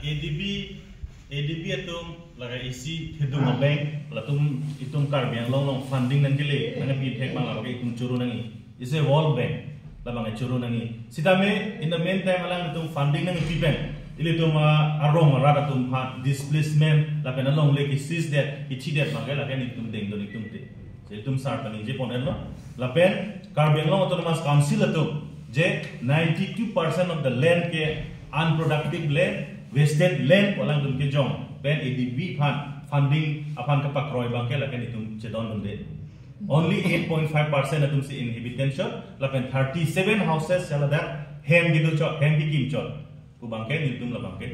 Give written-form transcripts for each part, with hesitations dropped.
ADB atum laga isi hidung bank latum itum karbiang long funding nang kile nang pi thek bang laga itum churu nangi is a world bank labang churu nangi sidame in the meantime alang itum funding nang pi bank ili tum arong rada tum displacement la pena long leki sis that ichi that bang la ken itum deng don itum te itum sar pani je ponel lo la pen karbiang long autonomous council atum je 92% of the land ke unproductive land wasted land walang dun ke jong pen ADB funding apan ke pakroi bangke lakan itum cedon dunde only 8.5% atum si inhabitants lakan 37 houses sala that hem gitu cho hem bikin cho ku bangke nitum la bangke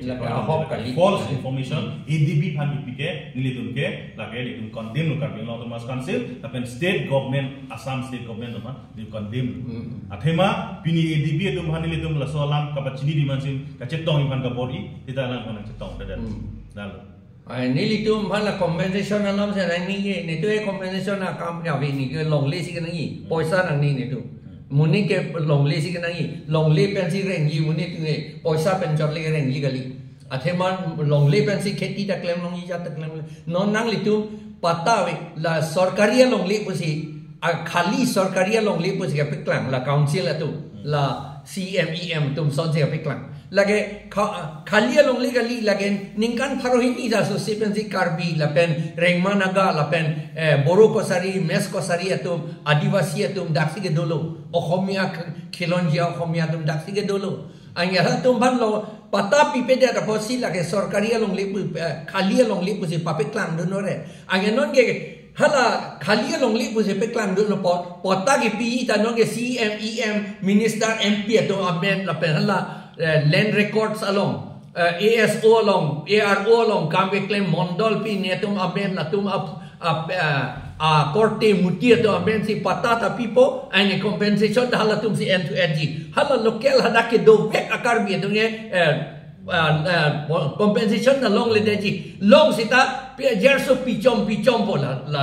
false information ADB fund bipike nilitum ke lakan itum condemn lokar bing autonomous council lakan state government Assam state government apa di condemn athema pini ADB atum hanilitum la solam kapachini dimansim kacetong iman kapori kita lang mana cetong dadan lalu nilitum hala compensation alam sa ni nito e compensation na kam ya ni ke long le si ke ngi poisa nang ni nitu muni ke long le si ke ngi long le pensi reng yi muni tu poisa pen jot le reng yi gali athema long le pensi kheti ta claim long yi ja ta claim non nang litum pata la sarkari long le pusi खाली सरकारी लोग ले पुछ के पिकलांग ला council अतु ला CMEM तुम सोन से पिकलांग लगे खाली लोग ले गली लगे निंकान फरोही नहीं जा सो सेपेंसी कार्बी लपेन रेंगमा नागा लपेन बोरो को सारी मेस को सारी तुम आदिवासी तुम दाक्षी के दोलो ओखमिया खिलौंजिया ओखमिया तुम दाक्षी के दोलो अंगेरा तुम बन लो पता पीपे दे रपोसी लगे सरकारी लोग ले खाली लोग ले पुछ पापिकलांग दोनो रे अंगे known K hala khali long li puse pe klang dun pot pota ki pi ta no ke CMEM minister MP to amen la pen hala land records along ASO along ARO along kam be claim mondol pi ne tum amen la tum a korte muti to amen si pata ta pipo and compensation hala tum si end to end hala local hada ke do vek akar bi to ne compensation na long le deji long sita jerso pichom bola la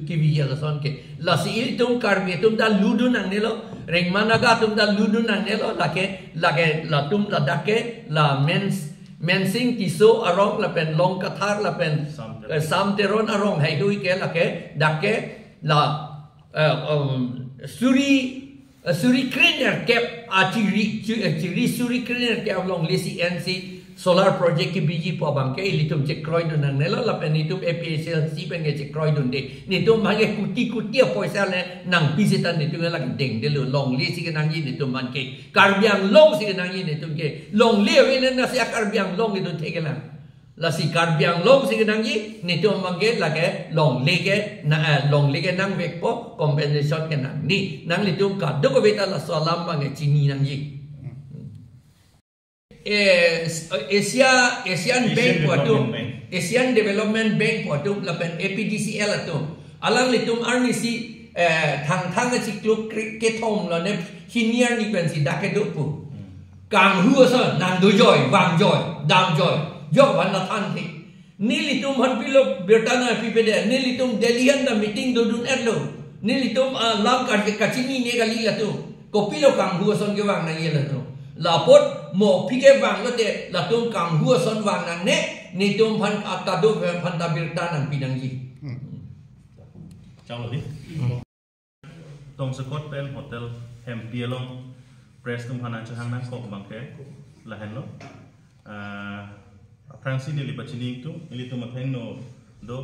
kiwi la son ke la si tum karbi tum da ludu nang nelo rengmana ga tum da ludu nang nelo lake la tum la dake la mensing tiso arong la pen long kathar la pen samteron arong hai hui ke lake dake la suri cleaner cap chiri suri cleaner cap long lesi NC solar project ki biji po bangke ilitum cekroy dun nang nelo la pen itum APSL si pen ke cekroy dun de nitum mage kuti poisa le nang pisitan nitum la deng de long lesi ke nang yin nitum man ke karbiang long si ke nang yin nitum ke long le we na si karbiang long itu tegela la si karbiang long si ke nang yin nitum mage la ke long le ke nang vek po compensation ke nang ni nang litum ka do ko beta la salam bange chini nang yin Asian Bank puatum Asian Development Bank puatum lapen APDCL atum alang litum arnisi thang si klub ketom lo ne senior ni pensi dake dopu kang hu sa nan do joy wang joy dam joy yo wan na than thi ni litum han pilo bertana pipede ni litum delian da meeting do dun erlo ni litum lam kachini ne gali latu kopilo kang hu son ge wang na yela to lapot mo pike wang lo te la tum kam hua son wang nang ne ni tum phan atado phan ta birta nang pinang ji chào lỗi tông scott pen hotel hampir long press tum hanan cho hang nang ko bangke la hen lo Francis ni libachini tu ili tum theng no do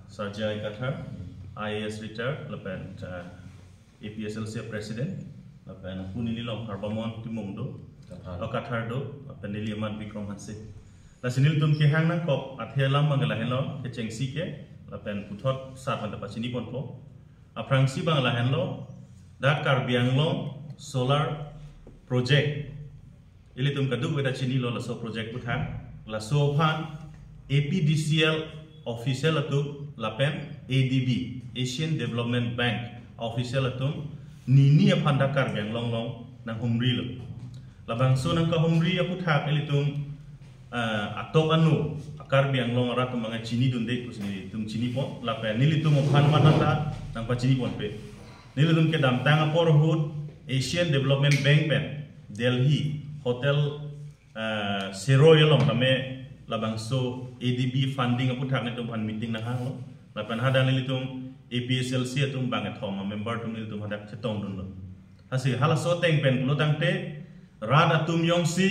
sarjai kathar IAS retired lapen APSL se president lapen punili long harbamon timung do kathar do penili man bikrom hanse la sinil tum ki hang nang kop athelam mangala hello ke chengsi ke lapen puthot sat man pachini pon po aprangsi bangla henlo da karbiang long solar project ili tum kaduk weda chini lo la so project puthang la so phan APDCL official atu lapen ADB Asian Development Bank official atum nini apanda karbiang long nang humri lo labang so nang ka humri apu thak elitum atok anu karbiang long ara tum mga chini dunde kusni tum chini po lapen nilitum ophan manata nang pa chini pon pe nilitum ke dam tang apor hut Asian Development Bank pen Delhi hotel zero yelong name labang so ADB funding aku thak nitum pan meeting na hang lo lapan hadang nilitum APSLC atum banget thoma member tum nilitum hadak chetong dun lo hasi hala so teng pen pulo tangte rad atum yong si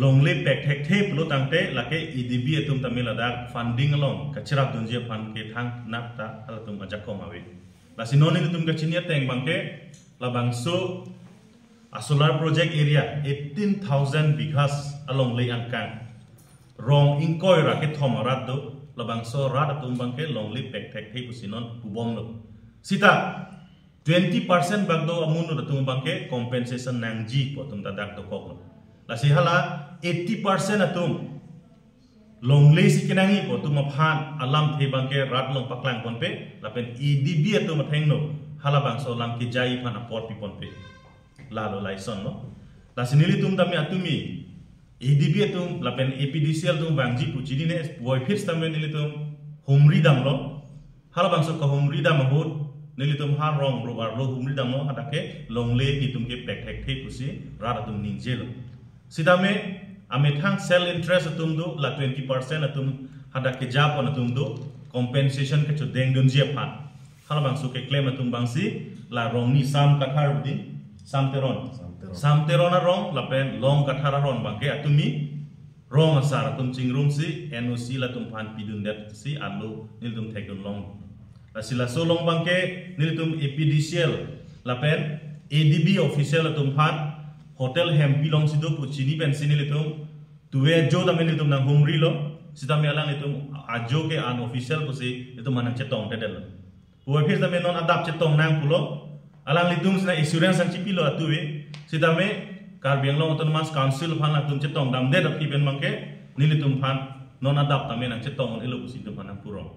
longle pek thek the pulo tangte lake ADB atum tamil adak funding along kachirap dunjia fan ke thang nak ta hala tum ajak ko mawi lasi non nilitum kachinia teng bangke labang so a solar project area 18,000 bighas along lay angkang rong ingkoi raket thomarat do labang so rat atum bangke long lip pek thek thei pusinon pubom lo sita 20% bagdo amunu atum bangke compensation nangji potum tadak to kok lo la sihala 80% atum long lay sikinangi potum aphan alam the bangke rat long paklang ponpe lapen EDB atum atheng no halabang so lam ki jai phan apot pi ponpe lalo laison no la sinili tum tami atumi ADB tum lapen APDCL tum bangji puchini ne boy fits tamen nili tum humri dam lo hala bangso ko humri dam hut nili tum har rong ro ar lo humri dam no atake longle ni tum ke pek thek thei pusi ra tum ningje lo sidame ame thang sell interest tum do la 20% atum hadake jap on tum do compensation ke chodeng dun je phan hala bangso ke claim atum bangsi la rong ni sam kathar budin samteron rong lapen long kathara ron bangke atumi rong asar atum chingrum si NOC la tum phan pidun dat si alu niltum thekun long asila so long bangke niltum APDCL lapen ADB official atum phan hotel hem pilong sido puchini pensi niltum tuwe jo tamen niltum nang humri lo sidame alang niltum ajo ke an official ko si itu manang chetong tedel puwe phir tamen non adap chetong nang pulo alang litung sina insurance ang chipilo atuwe sidame Karbiang Long Autonomous Council phan la tum chetong dam de dap pipen mangke nilitum phan non adapt tamen ang chetong on elo usitum phan ang purong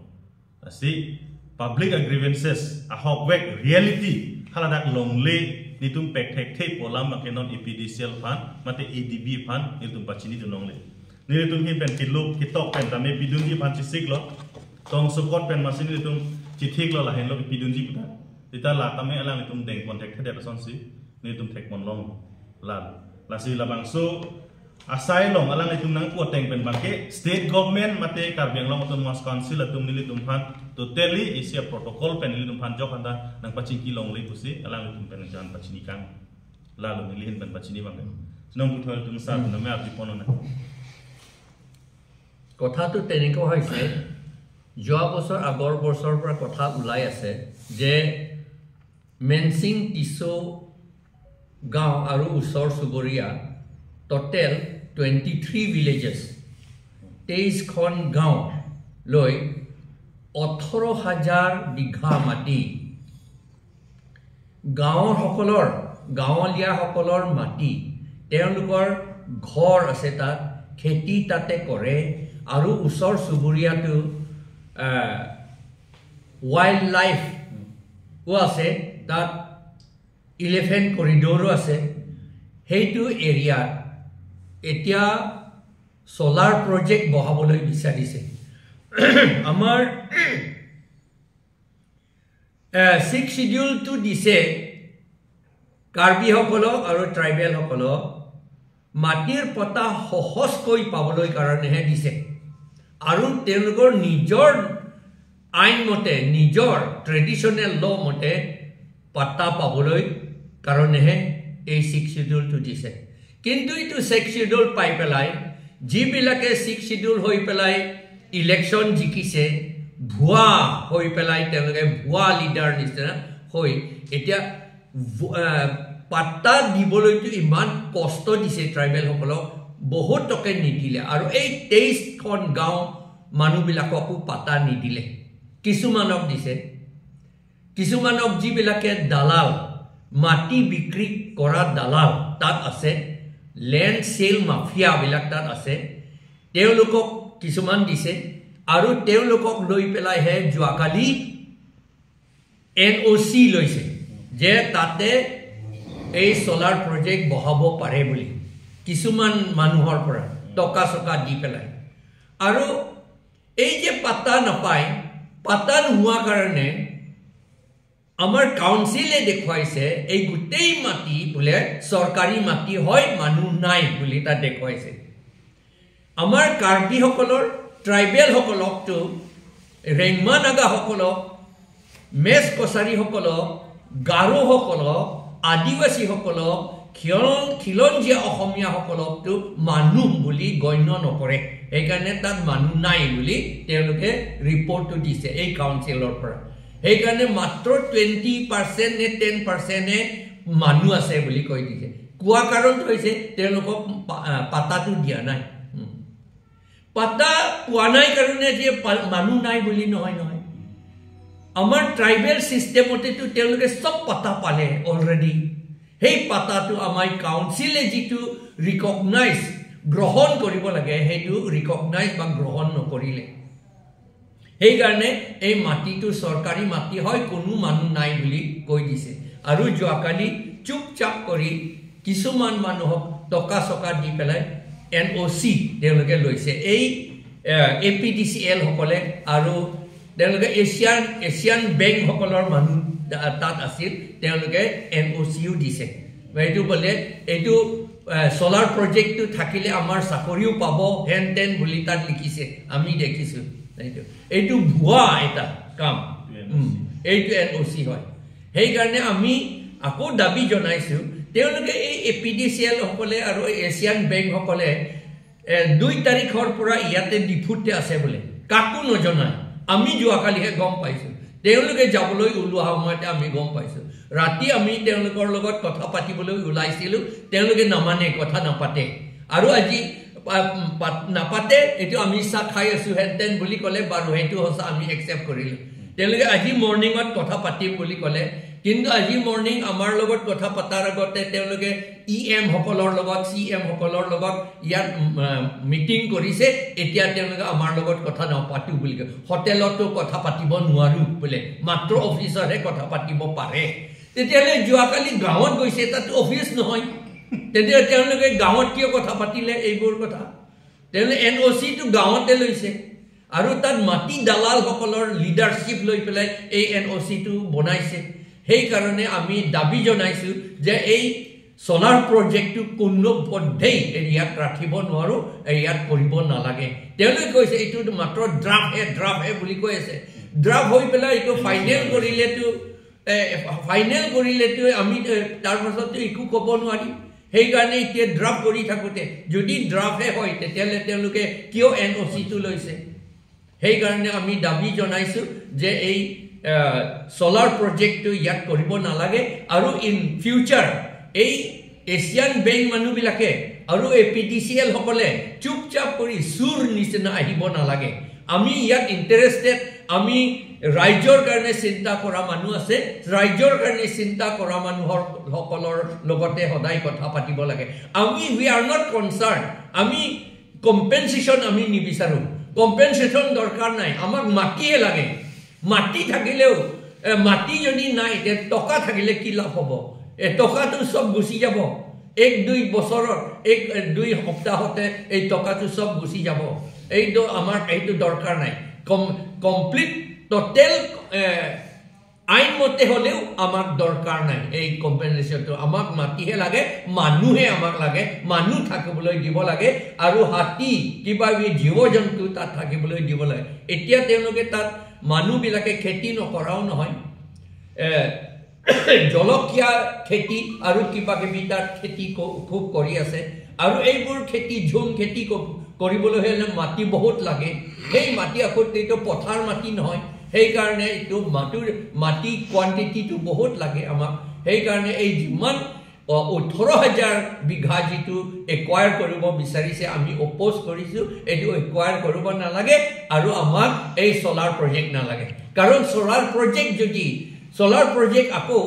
asi public grievances a hawkwek reality haladak longle nitum pek thek thei polam make non APDCL phan mate ADB phan nitum pachini tu longle nilitum hi pen kiluk kitok pen tame pidunji phan chisik lo tong sukot pen masin nilitum chithik lo la hen lo pidunji puta ita la tame alang nitum deng contact thede son si nitum thek mon long la si labang so asai long alang nitum nang ko teng pen bangke state government mate Karbiang Long Autonomous Council atum nilitum phan totally isia protocol pen nilitum phan jok anda nang pachingki long le pusi alang nitum pen jan pachini kang lalu nilihin pen pachini bangke senong puthol tum sa na me api ponona কথা তো তেনেকৈ হৈছে যোৱা বছৰ আগৰ বছৰৰ পৰা কথা ওলাই আছে যে মেনসিং টিসো গাঁও আৰু উচৰ সুবৰিয়া টোটেল 23 villages 23 খন গাঁও লৈ 18000 বিঘা মাটি গাঁৱলীয়া সকলৰ মাটি তেওঁলোকৰ ঘৰ আছে তাত খেতি তাতে কৰে আৰু উচৰ সুবৰিয়াটো ওয়াইল্ড লাইফ ও আছে তাত ইলেফেন্ট কৰিডৰো আছে হেইটো এৰিয়া এতিয়া সোলাৰ প্ৰজেক্ট বহাবলৈ বিচাৰিছে আমাৰ 6 শিডিউল টু দিছে কাৰ্বি সকলক আৰু ট্ৰাইবেল সকলক মাটিৰ পটা সহজকৈ পাবলৈ কাৰণেহে দিছে আৰু তেওঁলোকৰ নিজৰ আইন মতে নিজৰ ট্ৰেডিশনেল ল মতে পাটা পাবলৈ কাৰণেহে এই 6 শিডিউল টু দিছে কিন্তু ইটো 6 শিডিউল পাই পেলাই যিবিলাকে 6 শিডিউল হৈ পেলাই ইলেকশন জিকিছে ভুৱা হৈ পেলাই তেওঁলোকে ভুৱা লিডাৰ নিচিনা হৈ এতিয়া পাটা দিবলৈতো ইমান কষ্ট দিছে ট্ৰাইবেল সকলক বহুত টকা নিদিলে আৰু এই 23 খন গাঁও মানুহবিলাককো পাটা নিদিলে কিছুমানক দিছে কিছুমানক যিবিলাকে দালাল মাটি বিক্ৰী কৰা দালাল তাত আছে ল্যান্ড সেল মাফিয়া বিলাক তাত আছে তেওঁলোকক কিছুমান দিছে আৰু তেওঁলোকক লৈ পেলাই হে যোৱাকালি NOC লৈছে যে তাতে এই সোলাৰ প্ৰজেক্ট বহাব পাৰে বুলি কিছুমান মানুহৰ পৰা টকা সকা দি পেলাই আৰু এই যে পাতা নাপায় পাতা নোহোৱা কাৰণে আমাৰ কাউন্সিলে দেখুৱাইছে এই গোটেই মাটি বোলে চৰকাৰী মাটি হয় মানুহ নাই বুলি তা দেখুৱাইছে আমাৰ কাৰ্বি সকলৰ ট্ৰাইবেল সকলকটো ৰেংমা নাগা সকলক মেছ কছাৰী সকলক গাৰো সকলক আদিবাসী সকলক খিলঞ্জীয়া অসমীয়া সকলকটো মানুহ বুলি গণ্য নকৰে সেইকাৰণে তাত মানুহ নাই বুলি তেওঁলোকে ৰিপৰ্টটো দিছে এই কাউন্সিলৰ পৰা সেইকাৰণে মাত্ৰ 20% নে 10% মানুহ আছে বুলি কৈ দিছে কোৱা কাৰণটো হৈছে তেওঁলোকক পাতাটো দিয়া নাই পাতা পোৱা নাই কাৰণে যে মানুহ নাই বুলি নহয় নহয় আমাৰ ট্ৰাইবেল সিস্টেমতেটো তেওঁলোকে সব পাতা পালে অলৰেডি সেই পাতাটো আমাৰ কাউন্সিলে যেটো ৰিকগনাইজ গ্ৰহণ কৰিব লাগে হেতু ৰিকগনাইজ বা গ্ৰহণ নকৰিলে এই কাৰণে এই মাটিটো চৰকাৰী মাটি হয় কোনো মানুহ নাই বুলি কৈ দিছে আৰু যোৱাকালি চুপচাপ কৰি কিছুমান মানুহক টকা সকা দি পেলাই NOC তেওঁলোকে লৈছে এই APDCL সকলে আৰু তেওঁলোকে এছিয়ান বেংক সকলৰ মানুহ তাত আছিল তেওঁলোকে NOCও দিছে এইটো বলে এইটো সোলাৰ প্ৰজেক্টটো থাকিলে আমাৰ চাকৰিও পাব হেন টেন বুলি তাত লিখিছে আমি দেখিছো এইটো ভুৱা এটা কাম এইটো NOC হয় সেই কাৰণে আমি আকৌ দাবী জনাইছো তেওঁলোকে এই APDCL সকলে আৰু এছিয়ান বেংক সকলে 2 তাৰিখৰ পৰা ইয়াতে ডিফুটে আছে বলে কাকো নজনায় আমি যোৱাকালিহে গম পাইছো তেওঁলোকে যাবলৈ ওলোৱা সময়তে আমি গম পাইছো ৰাতি আমি তেওঁলোকৰ লগত কথা পাতিবলৈ ওলাইছিলো তেওঁলোকে নামানে কথা নাপাতে আৰু আজি নাপাতে এটো আমি সা খাই আছো হেনতেন বুলি কলে বাৰু হেতু হসা আমি একসেপ্ট কৰিলো তেওঁলোকে আজি মৰ্নিংত কথা পাতিম বুলি কলে কিন্তু আজি মৰ্নিং আমাৰ লগত কথা পাতাৰ আগতে তেওঁলোকে EM সকলৰ লগত CM সকলৰ লগত ইয়াত মিটিং কৰিছে এতিয়া তেওঁলোকে আমাৰ লগত কথা নাপাতু বুলি হোটেলতো কথা পাতিব নোৱাৰো বলে মাত্ৰ অফিচৰহে কথা পাতিব পাৰে তেতিয়ালে যোৱাকালি গাঁৱত গৈছে তাত অফিচ নহয় তেতিয়া তেওঁলোকে গাঁৱত কিয় কথা পাতিলে এইবোৰ কথা তেওঁলোকে NOC টো গাঁৱতে লৈছে আৰু তাত মাটি দালাল সকলৰ লিডাৰশ্বিপ লৈ পেলাই এই NOC টো বনাইছে সেই কাৰণে আমি দাবী জনাইছো যে এই সোলাৰ প্ৰজেক্টটো কোনো পদ্ধতি এৰিয়াত ৰাখিব নোৱাৰো এৰিয়াত কৰিব নালাগে তেওঁলোকে কৈছে এইটো মাত্ৰ ড্ৰাফট হে বুলি কৈ আছে ড্ৰাফট হৈ পেলাই এইটো ফাইনেল কৰিলেটো আমি তাৰ পাছতো একো ক'ব নোৱাৰি সেই কাৰণে এতিয়া ড্ৰাফট কৰি থাকোতে যদি ড্ৰাফটে হয় তেতিয়ালে তেওঁলোকে কিয় NOC টো লৈছে সেই কাৰণে আমি দাবী জনাইছো যে এই সোলাৰ প্ৰজেক্টটো ইয়াত কৰিব নালাগে আৰু ইন ফিউচাৰ এই এছিয়ান বেংক মানুহবিলাকে আৰু APDCL সকলে চুপচাপ কৰি সুৰ নিচিনা আহিব নালাগে আমি ইয়াত ইন্টাৰেষ্টেড আমি ৰাজ্যৰ কাৰণে চিন্তা কৰা মানুহ আছে ৰাজ্যৰ কাৰণে চিন্তা কৰা মানুহৰ সকলৰ লগতে সদায় কথা পাতিব লাগে আমি we are not concerned আমি কম্পেনসেশন আমি নিবিচাৰো কম্পেনসেশন দৰকাৰ নাই আমাক মাটিয়ে লাগে মাটি থাকিলেও মাটি যদি নাই তে টকা থাকিলে কি লাভ হ'ব টকাটো সব গুছি যাব 1-2 বছৰৰ 1-2 সপ্তাহতে এই টকাটো সব গুছি যাব এইটো আমাৰ এইটো দৰকাৰ নাই কমপ্লিট টোটাল আইন মতে হলেও আমাক দৰকাৰ নাই এই কম্পেনসেশনটো আমাক মাটিহে লাগে মানুহে আমাক লাগে মানুহ থাকিবলৈ দিব লাগে আৰু হাতী কিবা জীৱ-জন্তু তাত থাকিবলৈ দিব লাগে এতিয়া তেওঁলোকে তাত মানুহ বিলাকে খেতি নকৰাও নহয় জলকীয়া খেতি আৰু কিবা কিবি তাত খেতি খুব কৰি আছে আৰু এইবোৰ খেতি ঝুম খেতি কৰিবলৈ হলে মাটি বহুত লাগে সেই মাটি আকৌটো পথাৰ মাটি নহয় সেই কাৰণে এইটো মাটি কোৱান্টিটিটো বহুত লাগে আমাক সেই কাৰণে এই যিমান 18,000 বিঘা যেটো একুৱায়াৰ কৰিব বিচাৰিছে আমি অপোজ কৰিছো এটো একুৱায়াৰ কৰিব নালাগে আৰু আমাক এই সোলাৰ প্ৰজেক্ট নালাগে কাৰণ সোলাৰ প্ৰজেক্ট আকৌ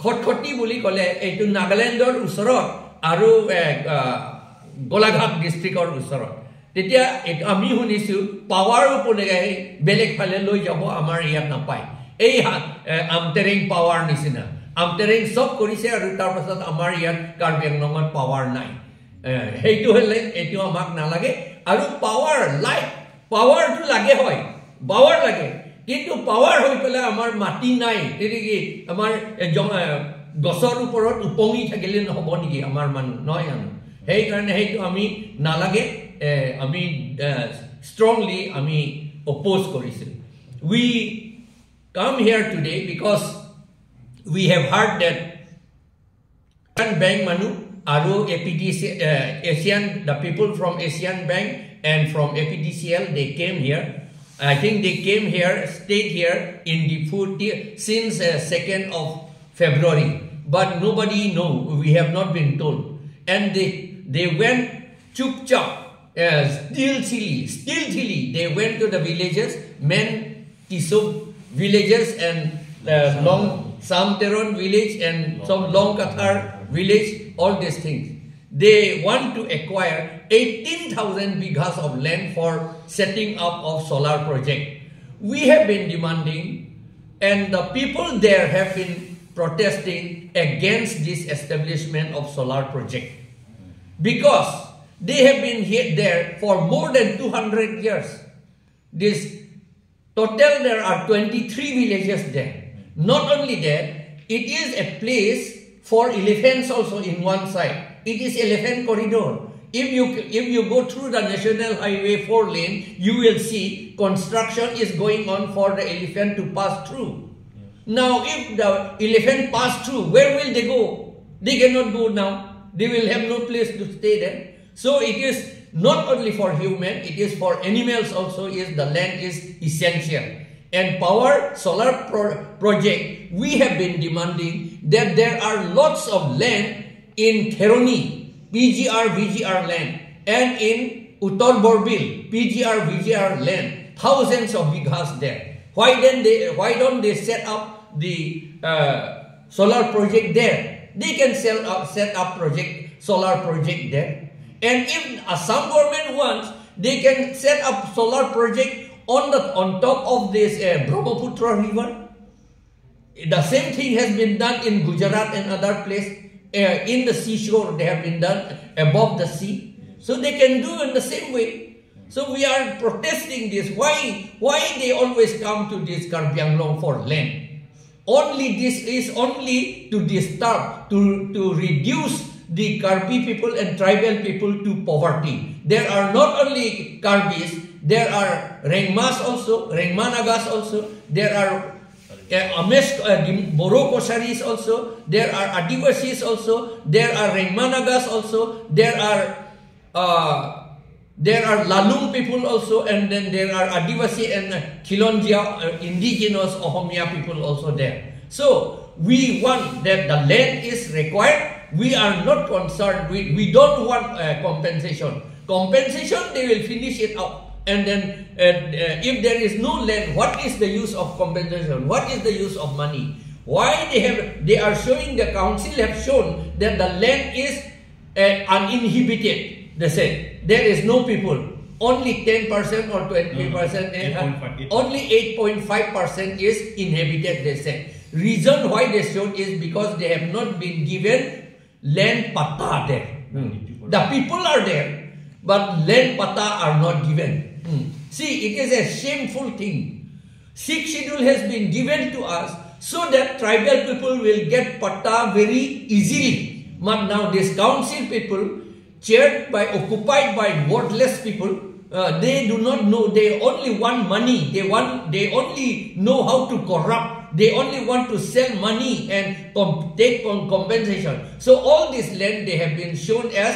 খটখটি বুলি কলে এইটো নাগালেণ্ডৰ ওচৰত আৰু গোলাঘাট ডিস্ট্ৰিক্টৰ ওচৰত তেতিয়া আমি শুনিছো পাৱাৰ উপনে বেলেগ ফালে লৈ যাব আমাৰ ইয়াত নাপায় এই আমটেৰিং পাৱাৰ নিচিনা আমটেৰিং সব কৰিছে আৰু তাৰ পাছত আমাৰ ইয়াত কাৰ্বি আংলঙত পাৱাৰ নাই হেইটো হলে এটো আমাক নালাগে আৰু পাৱাৰটো লাগে হয় পাৱাৰ লাগে কিন্তু পাৱাৰ হৈ পেলাই আমাৰ মাটি নাই কি আমাৰ গছৰ ওপৰত উপঙি থাকিলে নহ'ব নেকি আমাৰ মানুহ নহয় জানো সেইকাৰণে সেইটো আমি নালাগে আমি strongly আমি oppose কৰিছিল we come here today because we have heard that bank manu aru APDC Asian the people from Asian Bank and from APDCL they came here I think they came here stayed here in the food since 2nd of February but nobody know we have not been told and they went chup chop stealthily they went to the villages men Tisub villages and long Samteron village and some Long Kathar village all these things they want to acquire 18,000 bighas of land for setting up of solar project we have been demanding and the people there have been protesting against this establishment of solar project because they have been here there for more than 200 years this total there are 23 villages there not only that it is a place for elephants also in one side it is elephant corridor if you go through the national highway 4 lane you will see construction is going on for the elephant to pass through now if the elephant pass through where will they go they cannot go now they will have no place to stay there so it is not only for human it is for animals also is the land is essential and power solar project we have been demanding that there are lots of land in Theroni PGR VGR land and in Uttar Borbil PGR VGR land thousands of bighas there why don't they set up the solar project there they can set up solar project there and if Assam government wants they can set up solar project on top of this Brahmaputra river the same thing has been done in Gujarat and other place in the seashore they have been done above the sea so they can do in the same way so we are protesting this why they always come to this Karbi Anglong for land only this is only to disturb to reduce the Karbi people and tribal people to poverty there are not only Karbis there are Rengmas also Rengmanagas also there are Boro Kosaris also there are Adivasis also there are Rengmanagas also there are Lalung people also and then there are Adivasi and Khilonjia indigenous Ohomia people also there so we want that the land is required we are not concerned we don't want compensation they will finish it up and then if there is no land what is the use of compensation what is the use of money why they are showing the council have shown that the land is uninhibited they said there is no people only 10% or 20% only 8.5% is inhabited they said reason why they showed is because they have not been given land pata there the people are there but land pata are not given see it is a shameful thing 6th schedule has been given to us so that tribal people will get pata very easily but now this council people occupied by worthless people they do not know they only want money they only know how to corrupt they only want to sell money and take compensation so all this land they have been shown as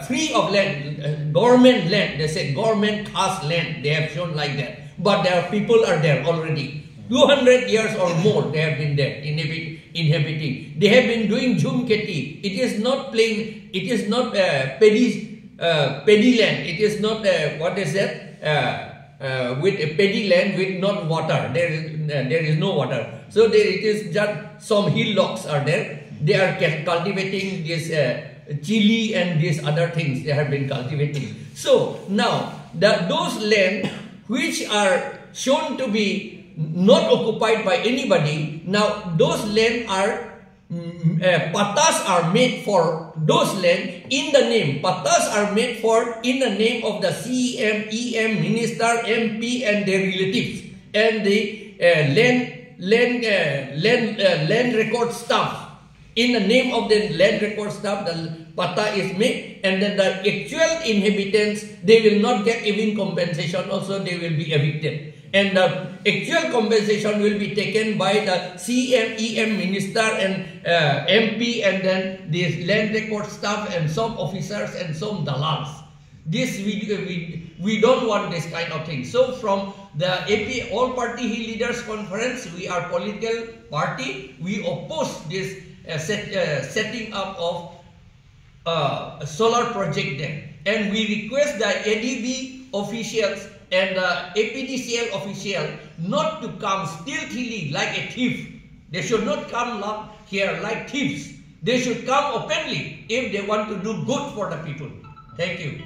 free of land government land they said government khas land they have shown like that but their people are there already 200 years or more they have been there inhabiting they have been doing jhumketi it is not plain it is not paddy land it is not what is that with a paddy land with not water there is no water so there it is just some hillocks are there they are cultivating this chili and these other things they have been cultivating so now those land which are shown to be not occupied by anybody now those land are patas are made for those land in the name patas are made for in the name of the CEM EM minister MP and their relatives and the land record staff. In the name of the land record staff, the pata is made, and then the actual inhabitants, they will not get even compensation. Also, they will be evicted. And the actual compensation will be taken by the CMEM minister and MP, and then the land record staff and some officers and some dalals. This we don't want this kind of thing. So from the AP All Party Hill Leaders Conference, we are political party. We oppose this setting up of a solar project there, and we request the ADB officials and the APDCL official not to come stealthily like a thief. They should not come here like thieves. They should come openly if they want to do good for the people. Thank you.